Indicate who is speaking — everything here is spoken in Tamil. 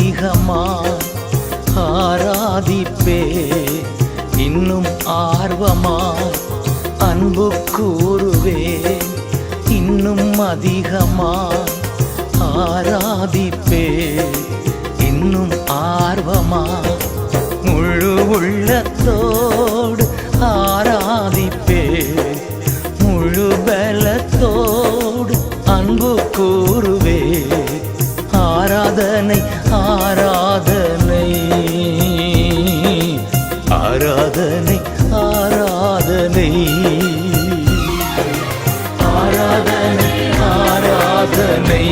Speaker 1: அதிகமாய் ஆராதிப்பே இன்னும் ஆர்வமாய் அன்பு கூறுவே இன்னும் அதிகமாய் ஆராதிப்பே இன்னும் ஆர்வமாய் முழு உள்ளத்தோடு ஆராதிப்பே முழு பலத்தோடு அன்பு கூறுவே ஆராதனை ஆராதனை ஆராதனை ஆராதனை ஆராதனை ஆராதனை